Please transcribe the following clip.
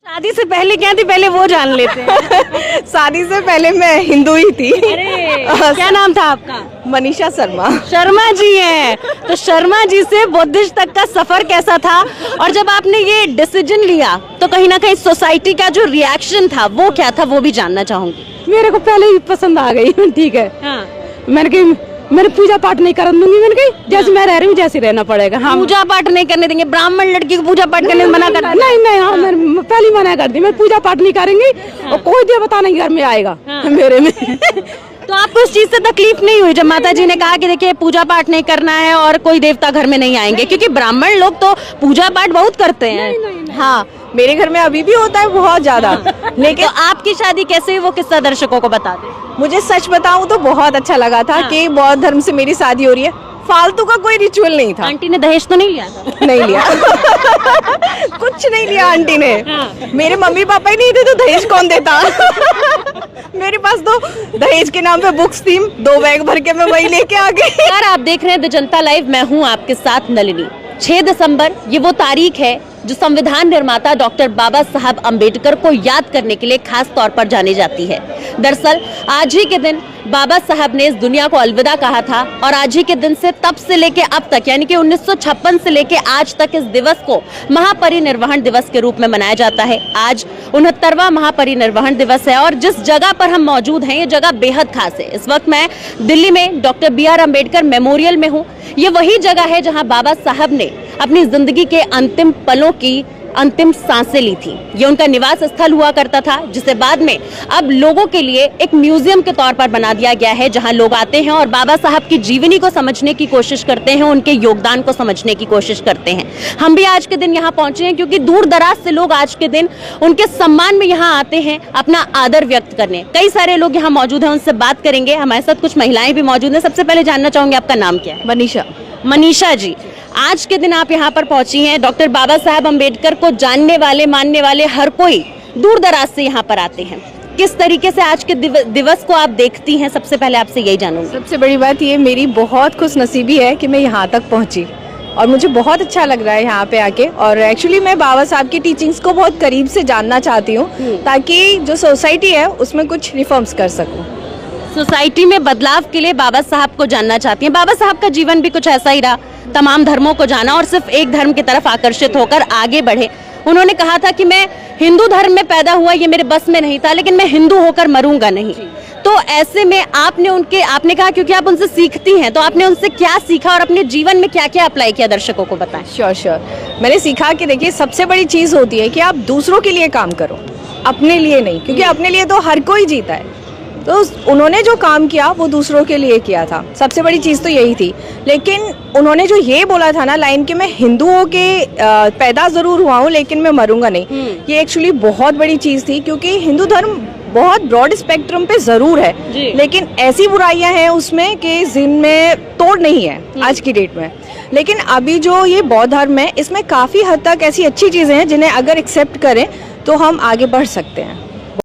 शादी से पहले क्या थी, पहले वो जान लेते हैं। शादी से पहले मैं हिंदू ही थी। अरे क्या नाम था आपका? मनीषा शर्मा। शर्मा जी हैं। तो शर्मा जी से बुद्धिस्ट तक का सफर कैसा था, और जब आपने ये डिसीजन लिया तो कहीं ना कहीं सोसाइटी का जो रिएक्शन था वो क्या था, वो भी जानना चाहूंगी। मेरे को पहले ही पसंद आ गई। ठीक है। हाँ। मैंने कही मैंने पूजा पाठ नहीं कर दूंगी। मैंने कही जैसे मैं रह रही हूँ जैसे रहना पड़ेगा। हाँ, पूजा पाठ नहीं करने देंगे? ब्राह्मण लड़की को पूजा पाठ करने से मना कर? नहीं नहीं, हाँ मैंने पहले मना कर दी। मैं पूजा पाठ नहीं करेंगी और कोई देवता नहीं घर में आएगा मेरे में। तो आपको उस चीज से तकलीफ नहीं हुई जब माता जी ने कहा कि देखिए पूजा पाठ नहीं करना है और कोई देवता घर में नहीं आएंगे? क्योंकि ब्राह्मण लोग तो पूजा पाठ बहुत करते हैं। हाँ, मेरे घर में अभी भी होता है बहुत ज्यादा। लेकिन तो आपकी शादी कैसे हुई वो किस्सा दर्शकों को बता दें। मुझे सच बताऊं तो बहुत अच्छा लगा था कि बौद्ध धर्म से मेरी शादी हो रही है। फालतू का कोई रिचुअल नहीं था। आंटी ने दहेज तो नहीं लिया था? नहीं लिया। कुछ नहीं लिया आंटी ने। मेरे मम्मी पापा ही नहीं थे तो दहेज कौन देता। मेरे पास तो दहेज के नाम पे बुक्स थी, 2 बैग भर के मैं वही लेके आ गई। यार आप देख रहे हैं द जनता लाइव, मैं हूं आपके साथ नलिनी। 6 दिसंबर ये वो तारीख है जो संविधान निर्माता डॉक्टर बाबा साहब अंबेडकर को याद करने के लिए खास तौर पर जानी जाती है। दरअसल आज ही के दिन बाबा साहब ने इस दुनिया को अलविदा कहा था, और आज ही के दिन से तब से लेके अब तक यानी कि 1956 से लेके आज तक इस दिवस को महापरिनिर्वाण दिवस के रूप में मनाया जाता है। आज 69वां महापरिनिर्वाण दिवस है और जिस जगह पर हम मौजूद हैं ये जगह बेहद खास है। इस वक्त मैं दिल्ली में डॉक्टर BR अम्बेडकर मेमोरियल में हूँ। ये वही जगह है जहाँ बाबा साहब ने अपनी जिंदगी के अंतिम पलों की अंतिम सांसें ली थी। ये उनका निवास स्थल हुआ करता था, जिसे बाद में अब लोगों के लिए एक म्यूजियम के तौर पर बना दिया गया है, जहां लोग आते हैं और बाबा साहब की जीवनी को समझने की कोशिश करते हैं, उनके योगदान को समझने की कोशिश करते हैं। हम भी आज के दिन यहाँ पहुंचे हैं क्योंकि दूर दराज से लोग आज के दिन उनके सम्मान में यहाँ आते हैं अपना आदर व्यक्त करने। कई सारे लोग यहाँ मौजूद हैं, उनसे बात करेंगे। हमारे साथ कुछ महिलाएं भी मौजूद हैं। सबसे पहले जानना चाहूंगी आपका नाम क्या है? मनीषा। मनीषा जी, आज के दिन आप यहाँ पर पहुंची हैं। डॉक्टर बाबा साहब अंबेडकर को जानने वाले मानने वाले हर कोई दूर दराज से यहाँ पर आते हैं। किस तरीके से आज के दिवस को आप देखती हैं, सबसे पहले आपसे यही जानूंगी। सबसे बड़ी बात ये मेरी बहुत खुशनसीबी है कि मैं यहाँ तक पहुँची और मुझे बहुत अच्छा लग रहा है यहाँ पे आके। और एक्चुअली मैं बाबा साहब की टीचिंग्स को बहुत करीब से जानना चाहती हूँ ताकि जो सोसाइटी है उसमें कुछ रिफॉर्म्स कर सकूँ। सोसाइटी में बदलाव के लिए बाबा साहब को जानना चाहती हैं। बाबा साहब का जीवन भी कुछ ऐसा ही रहा, तमाम धर्मों को जाना और सिर्फ एक धर्म की तरफ आकर्षित होकर आगे बढ़े। उन्होंने कहा था कि मैं हिंदू धर्म में पैदा हुआ, ये मेरे बस में नहीं था, लेकिन मैं हिंदू होकर मरूंगा नहीं। तो ऐसे में आपने कहा क्योंकि आप उनसे सीखती हैं, तो आपने उनसे क्या सीखा और अपने जीवन में क्या क्या अप्लाई किया, दर्शकों को बताएं। श्योर। मैंने सीखा कि देखिए सबसे बड़ी चीज होती है कि आप दूसरों के लिए काम करो, अपने लिए नहीं, क्योंकि अपने लिए तो हर कोई जीता है। तो उन्होंने जो काम किया वो दूसरों के लिए किया था, सबसे बड़ी चीज़ तो यही थी। लेकिन उन्होंने जो ये बोला था ना लाइन कि मैं हिंदुओं के पैदा ज़रूर हुआ हूँ लेकिन मैं मरूंगा नहीं, ये एक्चुअली बहुत बड़ी चीज़ थी। क्योंकि हिंदू धर्म बहुत ब्रॉड स्पेक्ट्रम पे ज़रूर है, लेकिन ऐसी बुराइयां हैं उसमें कि जिनमें तोड़ नहीं है आज की डेट में। लेकिन अभी जो ये बौद्ध धर्म है इसमें काफ़ी हद तक ऐसी अच्छी चीज़ें हैं जिन्हें अगर एक्सेप्ट करें तो हम आगे बढ़ सकते हैं।